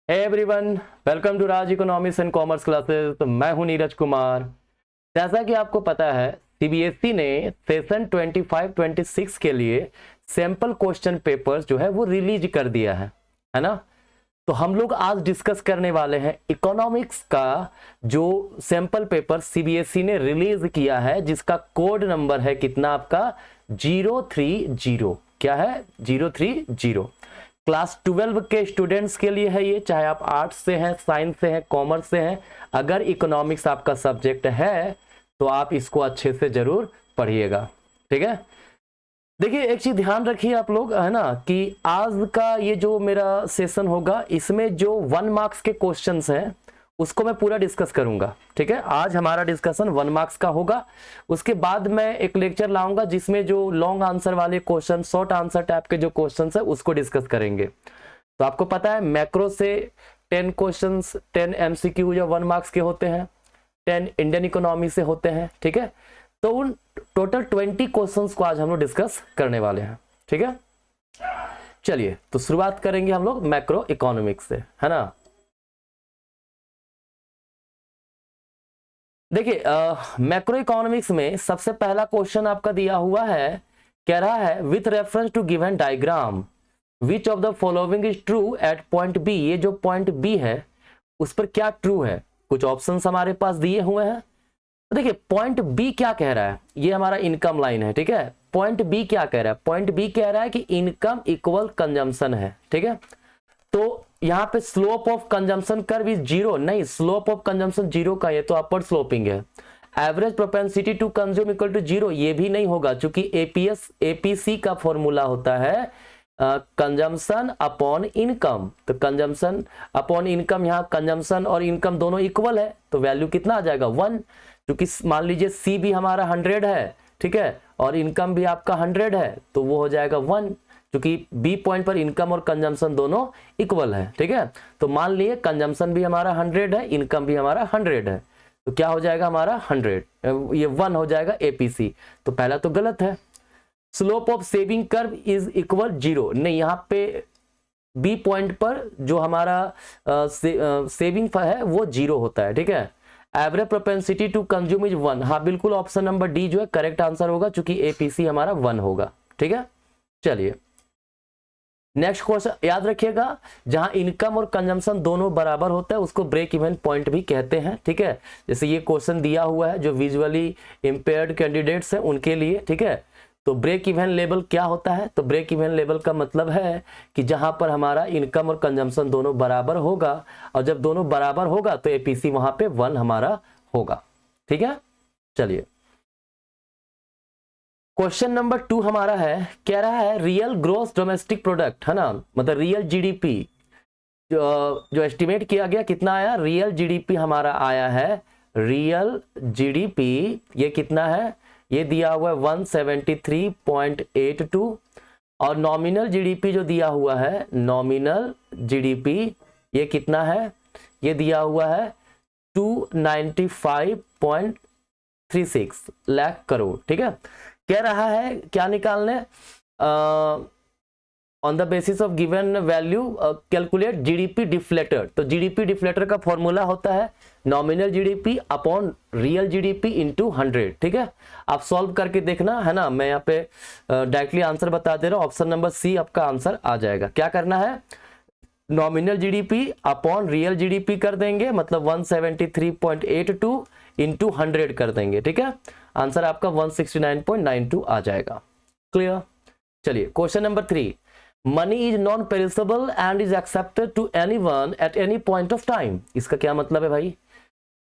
Hey everyone, welcome to Raj economics and commerce classes. तो मैं हूं नीरज कुमार। जैसा कि आपको पता है, सीबीएसई ने सेशन 25-26 के लिए सैंपल क्वेश्चन पेपर्स जो है वो रिलीज कर दिया है ना। तो हम लोग आज डिस्कस करने वाले हैं इकोनॉमिक्स का जो सैंपल पेपर सीबीएसई ने रिलीज किया है, जिसका कोड नंबर है कितना आपका 030। क्या है? 030। क्लास 12 के स्टूडेंट्स के लिए है ये, चाहे आप आर्ट्स से हैं, साइंस से हैं, कॉमर्स से हैं। अगर इकोनॉमिक्स आपका सब्जेक्ट है तो आप इसको अच्छे से जरूर पढ़िएगा, ठीक है। देखिए, एक चीज ध्यान रखिए आप लोग, है ना, कि आज का ये जो मेरा सेशन होगा इसमें जो 1 मार्क्स के क्वेश्चंस हैं उसको मैं पूरा डिस्कस करूंगा, ठीक है। आज हमारा डिस्कशन 1 मार्क्स का होगा। उसके बाद मैं एक लेक्चर लाऊंगा जिसमें जो लॉन्ग आंसर वाले क्वेश्चन, शॉर्ट आंसर टाइप के जो क्वेश्चंस है उसको डिस्कस करेंगे। तो आपको पता है मैक्रो से 10 क्वेश्चंस, 10 एमसीक्यू जो 1 मार्क्स के होते हैं, 10 इंडियन इकोनॉमी से होते हैं, ठीक है। तो उन टोटल 20 क्वेश्चंस को आज हम लोग डिस्कस करने वाले हैं, ठीक है। चलिए, तो शुरुआत करेंगे हम लोग मैक्रो इकोनॉमिक्स से, है ना। देखिए, मैक्रो इकोनॉमिक्स में सबसे पहला क्वेश्चन आपका दिया हुआ है, कह रहा है with reference to given diagram which of the following is true at point B. ये जो पॉइंट बी है उस पर क्या ट्रू है, कुछ ऑप्शंस हमारे पास दिए हुए हैं। तो देखिए, पॉइंट बी क्या कह रहा है, ये हमारा इनकम लाइन है, ठीक है। पॉइंट बी क्या कह रहा है? पॉइंट बी कह रहा है कि इनकम इक्वल कंजम्पशन है, ठीक है। तो यहाँ पे slope of consumption curve is zero, नहीं, स्लोप ऑफ कंजम्पशन जीरो का, ये तो अपर स्लोपिंग है। Average propensity to consume equal to zero, ये भी नहीं होगा, क्योंकि एपीसी का फॉर्मूला होता है कंजम्पशन अपॉन इनकम। तो कंजम्पशन अपॉन इनकम, यहाँ कंजम्पशन और इनकम दोनों इक्वल है, तो वैल्यू कितना आ जाएगा 1। क्योंकि मान लीजिए सी भी हमारा 100 है, ठीक है, और इनकम भी आपका 100 है, तो वो हो जाएगा 1, क्योंकि बी पॉइंट पर इनकम और कंजम्पशन दोनों इक्वल है, ठीक है। तो मान लिए कंजम्पशन भी हमारा 100 है, इनकम भी हमारा 100 है, तो क्या हो जाएगा हमारा 100, ये 1 हो जाएगा एपीसी। तो पहला तो गलत है। Slope of saving curve is equal zero, नहीं, यहाँ पे बी पॉइंट पर जो हमारा सेविंग है वो जीरो होता है, ठीक है। Average propensity to consume is 1, हाँ बिल्कुल, ऑप्शन नंबर डी जो है करेक्ट आंसर होगा, क्योंकि एपीसी हमारा 1 होगा, ठीक है। चलिए, नेक्स्ट क्वेश्चन याद रखिएगा, जहां इनकम और कंजम्पशन दोनों बराबर होता है उसको ब्रेक इवन पॉइंट भी कहते हैं, ठीक है। जैसे ये क्वेश्चन दिया हुआ है जो विजुअली इंपेयर्ड कैंडिडेट्स हैं उनके लिए, ठीक है। तो ब्रेक इवन लेवल क्या होता है? तो ब्रेक इवन लेवल का मतलब है कि जहां पर हमारा इनकम और कंजम्पशन दोनों बराबर होगा, और जब दोनों बराबर होगा तो एपीसी वहां पे 1 हमारा होगा, ठीक है। चलिए, क्वेश्चन नंबर 2 हमारा है, कह रहा है रियल ग्रोस डोमेस्टिक प्रोडक्ट, है ना, मतलब रियल जीडीपी जो एस्टिमेट किया गया कितना आया, रियल जीडीपी हमारा आया है, रियल जीडीपी ये कितना है, ये दिया हुआ है 173.82, और नॉमिनल जीडीपी जो दिया हुआ है, नॉमिनल जीडीपी ये कितना है, ये दिया हुआ है 295.36 लाख करोड़, ठीक है। कह रहा है क्या निकालने, on the basis of given value calculate GDP deflator. तो जीडीपी डिफ्लेटर का फॉर्मूला होता है nominal GDP upon real GDP into 100, ठीक है। आप सॉल्व करके देखना, है ना, मैं यहाँ पे डायरेक्टली आंसर बता दे रहा हूँ, ऑप्शन नंबर सी आपका आंसर आ जाएगा। क्या करना है, nominal GDP upon real GDP कर देंगे, मतलब 173.82 इंटू 100 कर देंगे, ठीक है। आंसर आपका 169.92 आ जाएगा। क्लियर। चलिए, question number 3, money is non perishable and is accepted to anyone at any point of time. इसका क्या मतलब है भाई?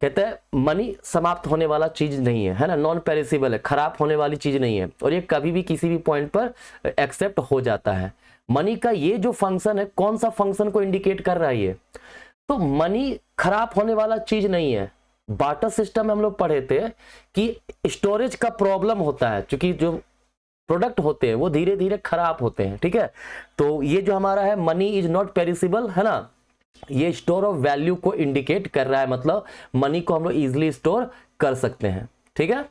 कहते हैं मनी समाप्त होने वाला चीज नहीं है ना, नॉन पेरिसेबल है, खराब होने वाली चीज नहीं है, और ये कभी भी किसी भी पॉइंट पर एक्सेप्ट हो जाता है। मनी का ये जो फंक्शन है, कौन सा फंक्शन को इंडिकेट कर रहा है ये? तो मनी खराब होने वाला चीज नहीं है। बार्टर सिस्टम में हम लोग पढ़े थे कि स्टोरेज का प्रॉब्लम होता है, क्योंकि जो प्रोडक्ट होते हैं वो धीरे धीरे खराब होते हैं, ठीक है। तो ये जो हमारा है मनी इज नॉट पेरिसेबल, है ना, ये स्टोर ऑफ वैल्यू को इंडिकेट कर रहा है, मतलब मनी को हम लोग इजिली स्टोर कर सकते हैं, ठीक है।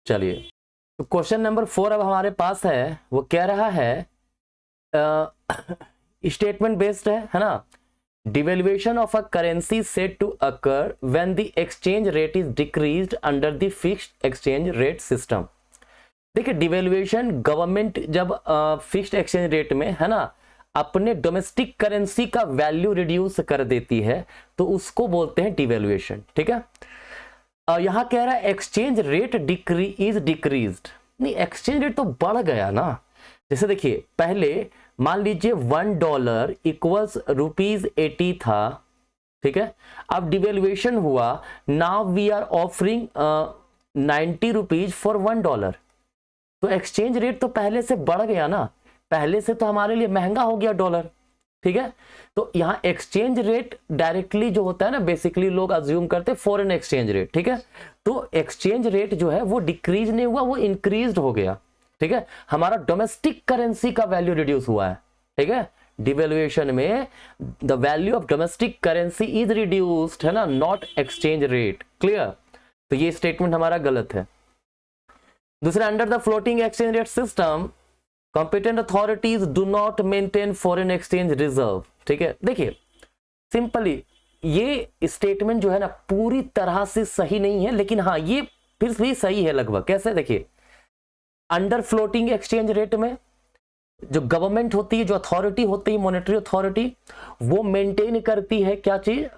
चलिए, तो क्वेश्चन नंबर 4 अब हमारे पास है, वो कह रहा है स्टेटमेंट बेस्ड है ना। Devaluation of a currency said to occur when the exchange rate is decreased under the fixed exchange rate system. देखिए डिवेल्युएशन गवर्नमेंट जब फिक्स्ड एक्सचेंज रेट में है ना अपने डोमेस्टिक करेंसी का वैल्यू रिड्यूस कर देती है तो उसको बोलते हैं डिवेल्युएशन। ठीक है, यहां कह रहा है एक्सचेंज रेट डिक्रीज्ड, नहीं एक्सचेंज रेट तो बढ़ गया ना। जैसे देखिए पहले मान लीजिए $1 इक्वल्स ₹80 था, ठीक है, अब डिवेल्युएशन हुआ, now we are offering ₹90 for $1, तो एक्सचेंज रेट तो पहले से बढ़ गया ना, पहले से तो हमारे लिए महंगा हो गया डॉलर। ठीक है, तो यहां एक्सचेंज रेट डायरेक्टली जो होता है ना, बेसिकली लोग अज्यूम करते हैं फॉरेन एक्सचेंज रेट। ठीक है, तो एक्सचेंज रेट जो है वो डिक्रीज नहीं हुआ, वो इंक्रीज हो गया। ठीक है, हमारा डोमेस्टिक करेंसी का वैल्यू रिड्यूस हुआ है। ठीक है, डिवेल्युएशन में the value of domestic currency is reduced, है ना, नॉट एक्सचेंज रेट। क्लियर, तो ये स्टेटमेंट हमारा गलत है। दूसरा, under the floating exchange rate system competent authorities do not maintain foreign exchange reserve. ठीक है, देखिए सिंपली ये स्टेटमेंट जो है ना पूरी तरह से सही नहीं है, लेकिन हाँ ये फिर भी सही है लगभग। कैसे, देखिए अंडर फ्लोटिंग एक्सचेंज रेट में जो गवर्नमेंट होती है, जो अथॉरिटी होती है, मॉनेटरी अथॉरिटी, वो मेंटेन करती है क्या चीज,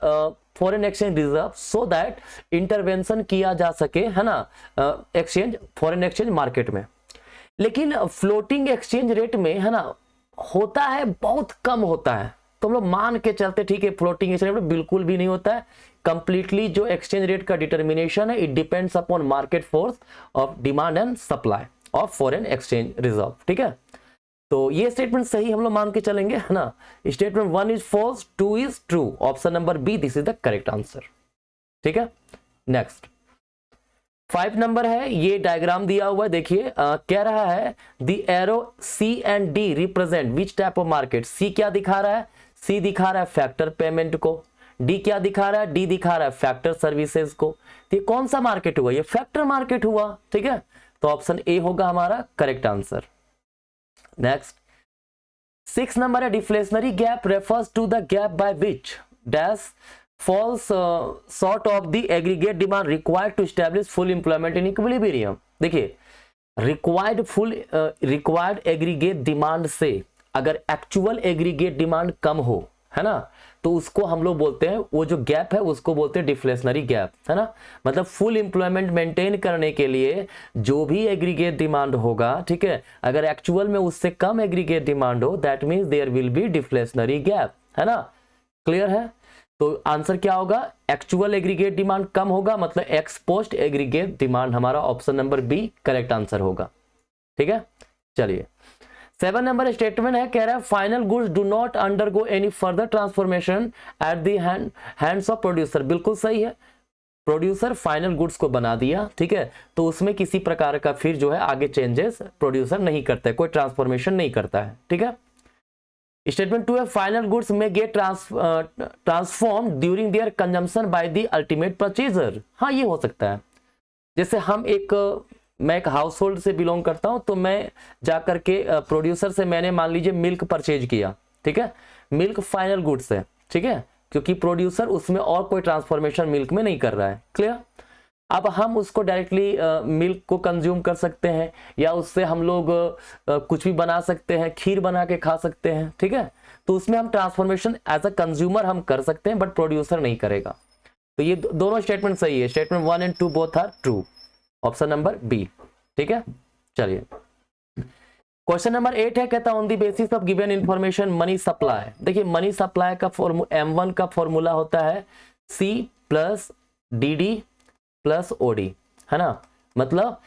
foreign exchange reserve, so that intervention किया जा सके, है ना, एक्सचेंज फॉरेन एक्सचेंज मार्केट में। लेकिन फ्लोटिंग एक्सचेंज रेट में है ना होता है बहुत कम होता है, तो हम लोग मान के चलते ठीक है फ्लोटिंग एक्सचेंज रेट बिल्कुल भी नहीं होता है। कंप्लीटली जो एक्सचेंज रेट का डिटर्मिनेशन है it depends upon market force of demand and supply of foreign exchange reserve. ठीक है, तो ये स्टेटमेंट सही हम लोग मान के चलेंगे, है ना। Statement 1 is false, 2 is true, option number B this is the correct answer. ठीक है, नेक्स्ट 5 नंबर है, ये डायग्राम दिया हुआ है, देखिए कह रहा है the arrow C and D represent which type of market. C क्या दिखा रहा है, सी दिखा रहा है फैक्टर पेमेंट को, डी क्या दिखा रहा है, डी दिखा रहा है फैक्टर सर्विसेज को। तो ये कौन सा मार्केट हुआ, ये फैक्टर मार्केट हुआ। ठीक है, तो ऑप्शन ए होगा हमारा करेक्ट आंसर। नेक्स्ट 6 नंबर है, deflationary gap refers to the gap by which dash falls short of the aggregate demand required to establish full employment in equilibrium। देखिए रिक्वायर्ड एग्रीगेट डिमांड से अगर actual aggregate demand कम हो, है ना, तो उसको हम लोग बोलते हैं, वो जो गैप है उसको बोलते हैं डिफ्लेशनरी गैप, है ना। मतलब फुल एम्प्लॉयमेंट मेंटेन करने के लिए जो भी एग्रीगेट डिमांड होगा, ठीक है, अगर एक्चुअल में उससे कम एग्रीगेट डिमांड हो that means there will be deflationary gap, है ना। क्लियर है, तो आंसर क्या होगा, एक्चुअल एग्रीगेट डिमांड कम होगा, मतलब एक्स पोस्ट एग्रीगेट डिमांड, हमारा option number B correct answer होगा। ठीक है, चलिए 7 नंबर स्टेटमेंट है, कह रहा है final goods do not undergo any further transformation at the hands of producer. बिल्कुल सही है, प्रोड्यूसर फाइनल गुड्स को बना दिया, ठीक है, तो उसमें किसी प्रकार का फिर जो है आगे चेंजेस प्रोड्यूसर नहीं करता है, कोई ट्रांसफॉर्मेशन नहीं करता है। ठीक है, स्टेटमेंट 2 है फाइनल गुड्स में get transform during their consumption by the ultimate purchaser. हाँ ये हो सकता है, जैसे मैं एक हाउस होल्ड से बिलोंग करता हूं, तो मैं जाकर के प्रोड्यूसर से मैंने मान लीजिए मिल्क परचेज किया, ठीक है, मिल्क फाइनल गुड्स है, ठीक है, क्योंकि प्रोड्यूसर उसमें और कोई ट्रांसफॉर्मेशन मिल्क में नहीं कर रहा है। क्लियर, अब हम उसको डायरेक्टली मिल्क को कंज्यूम कर सकते हैं, या उससे हम लोग कुछ भी बना सकते हैं, खीर बना के खा सकते हैं, ठीक है, तो उसमें हम ट्रांसफॉर्मेशन एज अ कंज्यूमर हम कर सकते हैं, बट प्रोड्यूसर नहीं करेगा। तो ये दोनों स्टेटमेंट सही है, statement 1 and 2 both are true, option number B. ठीक है, चलिए क्वेश्चन नंबर 8 है, कहता on the basis of given information money supply. देखिए मनी सप्लाई का M1 का फॉर्मूला होता है C plus DD plus OD, है ना, मतलब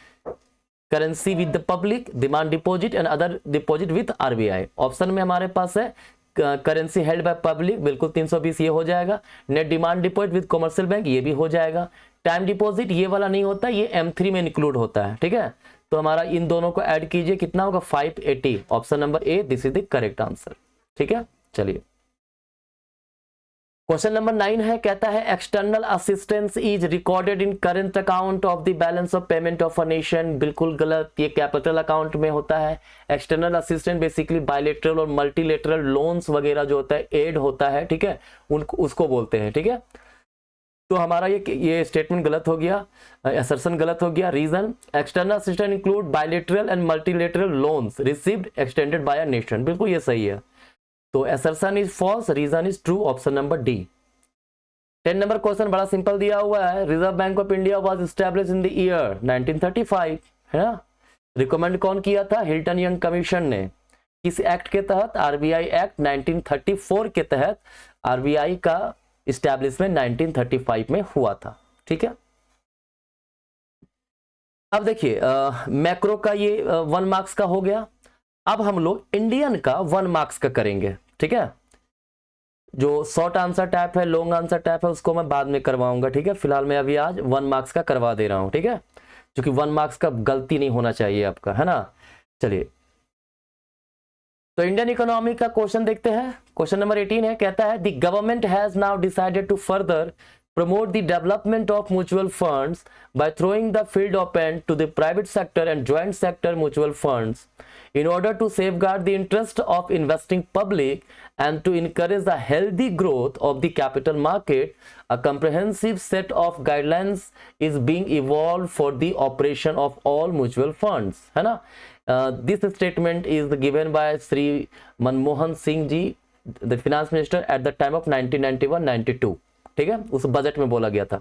currency with the public, demand deposit and other deposit with RBI। ऑप्शन में हमारे पास है करेंसी हेल्ड बाय पब्लिक, बिल्कुल 320 ये हो जाएगा, net demand deposit with commercial bank ये भी हो जाएगा, टाइम डिपॉजिट ये वाला नहीं होता, ये M3 में इंक्लूड होता है। ठीक है, तो हमारा इन दोनों को ऐड कीजिए, कितना होगा 580, option number A this is the correct answer. ठीक है, चलिए क्वेश्चन नंबर 9 है, कहता है external assistance is recorded in current account of the balance of payment of a nation. बिल्कुल गलत, ये कैपिटल अकाउंट में होता है। एक्सटर्नल असिस्टेंस बेसिकली बायलेटरल और मल्टीलेटरल लोन्स वगैरह जो होता है, एड होता है, ठीक है, उनको उसको बोलते हैं, ठीक है। तो हमारा ये स्टेटमेंट गलत हो गया, असर्शन गलत हो गया। Reason, external assistance include bilateral and multilateral loans received extended by a nation. बिल्कुल ये सही है, तो assertion is false, reason is true, option number D. 10 number question बड़ा सिंपल दिया हुआ है, reserve bank of India was established in the year 1935, है ना। रिकमेंड कौन किया था? हिल्टन यंग कमीशन ने। किस एक्ट के तहत? आरबीआई एक्ट 1934 के तहत आरबीआई का एस्टैब्लिशमेंट 1935 में हुआ था, ठीक है। अब देखिए मैक्रो का ये 1 मार्क्स का हो गया। अब हम लोग इंडियन का 1 मार्क्स का करेंगे, ठीक है। जो शॉर्ट आंसर टाइप है, लॉन्ग आंसर टाइप है, उसको मैं बाद में करवाऊंगा, ठीक है। फिलहाल मैं अभी आज 1 मार्क्स का करवा दे रहा हूं, ठीक है, क्योंकि 1 मार्क्स का गलती नहीं होना चाहिए आपका, है ना। चलिए, तो इंडियन इकोनॉमी का क्वेश्चन देखते हैं। क्वेश्चन नंबर 18 है, कहता है the government has now decided to further promote the development of mutual funds by throwing the field open to the private sector and joint sector mutual funds in order to safeguard the interest of investing public and to encourage the healthy growth of the capital market. A comprehensive set of guidelines is being evolved for the operation of all mutual funds, है ना। This statement is given by Sri Manmohan Singh ji, the finance minister at the time of 1991-92, ठीक है, उस budget में बोला गया था।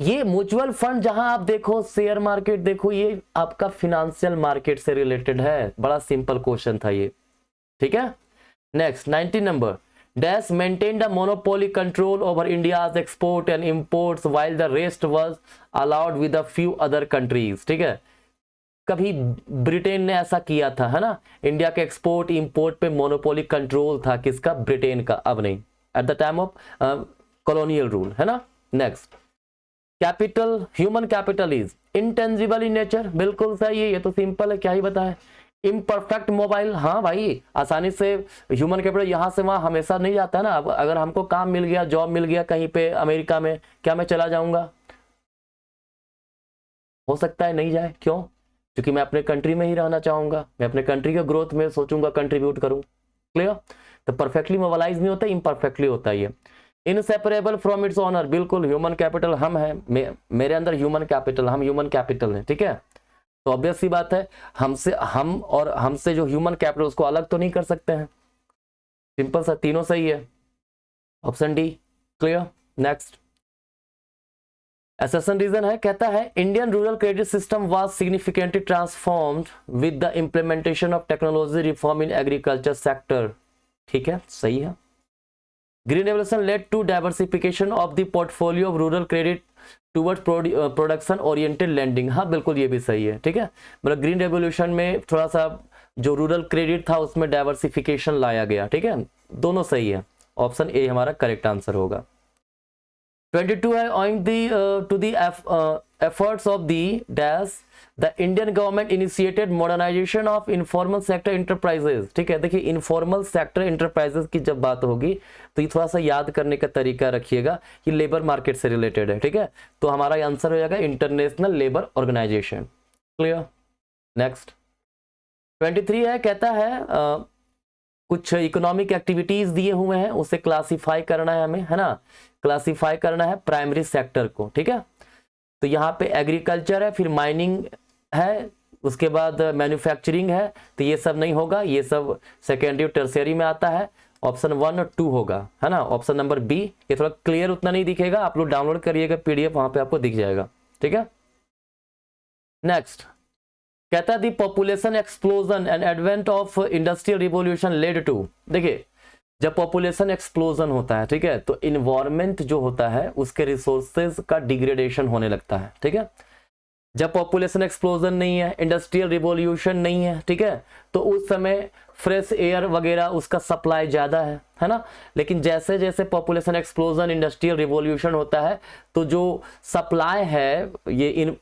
ये म्यूचुअल फंड जहां आप देखो, शेयर मार्केट देखो, ये आपका फिनेंशियल मार्केट से रिलेटेड है। बड़ा सिंपल क्वेश्चन था ये, ठीक है। Next 19 number, dash maintained a monopoly control over India's export and imports while the rest was allowed with a few other countries, ठीक है। कभी ब्रिटेन ने ऐसा किया था, है ना। इंडिया के एक्सपोर्ट इंपोर्ट पे मोनोपोली कंट्रोल था, किसका? ब्रिटेन का। अब नहीं, at the time of colonial rule, है ना। Next, capital, human capital is intangible in nature. बिल्कुल सही है, ये तो सिंपल है, क्या ही बताएं। इम्परफेक्ट मोबाइल, हाँ भाई, आसानी से ह्यूमन कैपिटल यहाँ से वहां हमेशा नहीं जाता है ना। अब अगर हमको काम मिल गया, जॉब मिल गया कहीं पे अमेरिका में, क्या मैं चला जाऊंगा? हो सकता है नहीं जाए। क्यों? क्योंकि मैं अपने कंट्री में ही रहना चाहूंगा, मैं अपने कंट्री के ग्रोथ में सोचूंगा, कंट्रीब्यूट करूं। क्लियर? तो परफेक्टली मोबालाइज नहीं होता, इम्परफेक्टली होता है ये। इनसेपरेबल फ्रॉम इट्स ऑनर, बिल्कुल ह्यूमन कैपिटल हम है, मेरे अंदर ह्यूमन कैपिटल, हम ह्यूमन कैपिटल है, ठीक है। तो ऑब्वियस सी बात है, हमसे जो ह्यूमन कैपिटल उसको अलग तो नहीं कर सकते हैं। सिंपल सा, तीनों सही है, option D. Clear? Next, assertion reason है, कहता है Indian rural credit system was significantly transformed with the implementation of technology reform in agriculture sector, ठीक है, सही है। Green revolution led to diversification of the portfolio of rural credit towards production oriented lending, हाँ बिल्कुल ये भी सही है, ठीक है। मतलब ग्रीन रेवोल्यूशन में थोड़ा सा जो रूरल क्रेडिट था उसमें डाइवर्सिफिकेशन लाया गया, ठीक है, दोनों सही है। ऑप्शन ए हमारा करेक्ट आंसर होगा। 22 है, owing to the efforts of the dash the Indian government initiated modernization of informal sector enterprises, ठीक है। देखिए इनफॉर्मल सेक्टर एंटरप्राइजेस की जब बात होगी तो ये थोड़ा सा याद करने का तरीका रखिएगा, ये लेबर मार्केट से रिलेटेड है, ठीक है। तो हमारा आंसर हो जाएगा International Labour Organization. Clear? Next 23 है, कहता है कुछ इकोनॉमिक एक्टिविटीज दिए हुए हैं, उसे क्लासिफाई करना है हमें, है ना। क्लासिफाई करना है प्राइमरी सेक्टर को, ठीक है। तो यहाँ पे एग्रीकल्चर है, फिर माइनिंग है, उसके बाद मैन्युफैक्चरिंग है, तो ये सब नहीं होगा, ये सब सेकेंडरी और टर्शियरी में आता है। ऑप्शन 1 और 2 होगा, है ना। ऑप्शन नंबर बी, ये थोड़ा क्लियर उतना नहीं दिखेगा, आप लोग डाउनलोड करिएगा पीडीएफ, वहां पे आपको दिख जाएगा, ठीक है। नेक्स्ट, कहता है the population explosion and advent of industrial revolution led to, देखिए जब पॉपुलेशन एक्सप्लोजन होता है, ठीक है, तो इन्वायरमेंट जो होता है उसके रिसोर्सेज का डिग्रेडेशन होने लगता है, ठीक है। जब पॉपुलेशन एक्सप्लोजन नहीं है, इंडस्ट्रियल रिवोल्यूशन नहीं है, ठीक है, तो उस समय फ्रेश एयर वगैरह उसका सप्लाई ज्यादा है ना। लेकिन जैसे जैसे पॉपुलेशन एक्सप्लोजन, इंडस्ट्रियल रिवोल्यूशन होता है तो जो सप्लाई है ये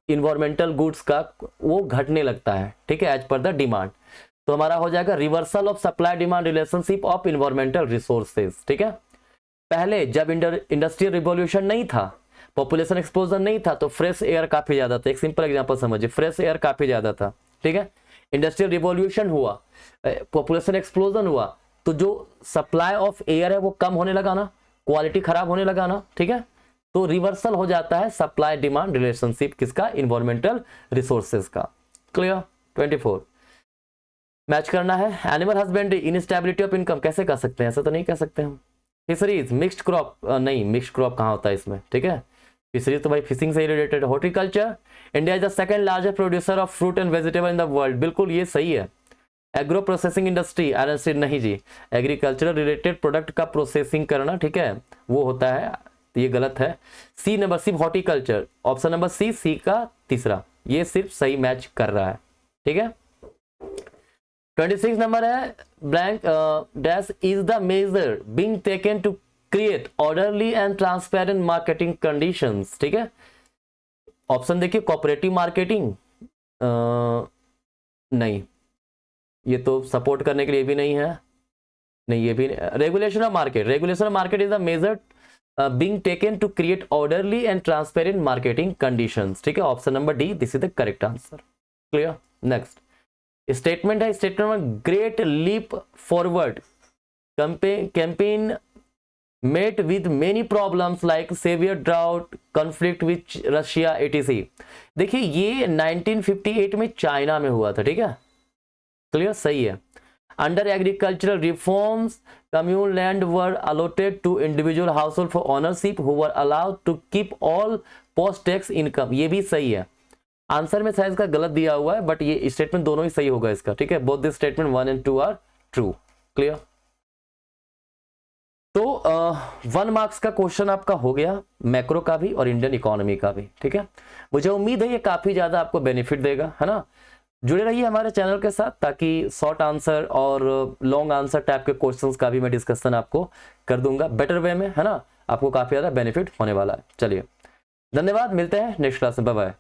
इन्वायरमेंटल गुड्स का वो घटने लगता है, ठीक है, एज पर द डिमांड। तो हमारा हो जाएगा reversal of supply demand relationship of environmental resources, ठीक है। पहले जब इंडस्ट्रियल रिवॉल्यूशन नहीं था, पॉपुलेशन एक्सप्लोजन नहीं था, तो फ्रेश एयर काफी ज्यादा था। एक सिंपल एग्जांपल समझिए, फ्रेश एयर काफी ज्यादा था, ठीक है। इंडस्ट्रियल रिवॉल्यूशन हुआ, पॉपुलेशन एक्सप्लोजन हुआ, तो जो सप्लाई ऑफ एयर है वो कम होने लगा ना, क्वालिटी खराब होने लगा ना, ठीक है। तो रिवर्सल हो जाता है सप्लाई डिमांड रिलेशनशिप किसका, इन्वायरमेंटल रिसोर्सेज का। क्लियर। 24 मैच करना है। Animal husbandry, instability of income कैसे कर सकते हैं, ऐसा तो नहीं कह सकते हम। फिशरीज, मिक्स्ड क्रॉप, नहीं मिक्स्ड क्रॉप कहाँ होता है इसमें, ठीक है। फिशरीज तो भाई फिशिंग से ही related. Horticulture, India is the second largest producer of fruit and vegetable in the world, बिल्कुल ये सही है। एग्रो प्रोसेसिंग इंडस्ट्री, आयरन नहीं जी, एग्रीकल्चरल रिलेटेड प्रोडक्ट का प्रोसेसिंग करना, ठीक है, वो होता है, ये गलत है। सी नंबर, सिर्फ हॉर्टिकल्चर, ऑप्शन नंबर सी का तीसरा, ये सिर्फ सही मैच कर रहा है, ठीक है। 26 नंबर है, blank dash is the measure being taken to create orderly and transparent marketing conditions, ठीक है। ऑप्शन देखिए, कोऑपरेटिव मार्केटिंग, नहीं, ये तो सपोर्ट करने के लिए भी नहीं है, नहीं ये भी नहीं। Regulation of market, regulation of market is the measure being taken to create orderly and transparent marketing conditions, ठीक है। Option number D, this is the correct answer. Clear. Next statement है, स्टेटमेंट में great leap forward campaign met with many problems like severe drought, conflict with Russia etc. देखिए ये 1958 में China में हुआ था, ठीक है। क्लियर, सही है। Under agricultural reforms commune land were allotted to individual household for ownership who were allowed to keep all post tax income, ये भी सही है। आंसर में शायद इसका गलत दिया हुआ है, बट ये स्टेटमेंट दोनों ही सही होगा इसका, ठीक है। Both this statement 1 and 2 are true. Clear. तो 1 मार्क्स का क्वेश्चन आपका हो गया, मैक्रो का भी और इंडियन इकोनॉमी का भी, ठीक है। मुझे उम्मीद है ये काफी ज्यादा आपको बेनिफिट देगा, है ना। जुड़े रहिए हमारे चैनल के साथ, ताकि शॉर्ट आंसर और लॉन्ग आंसर टाइप के क्वेश्चंस का भी मैं डिस्कशन आपको कर दूंगा बेटर वे में, है ना। आपको काफी ज्यादा बेनिफिट होने वाला है। चलिए, धन्यवाद, मिलते हैं नेक्स्ट क्लास में, बाय बाय।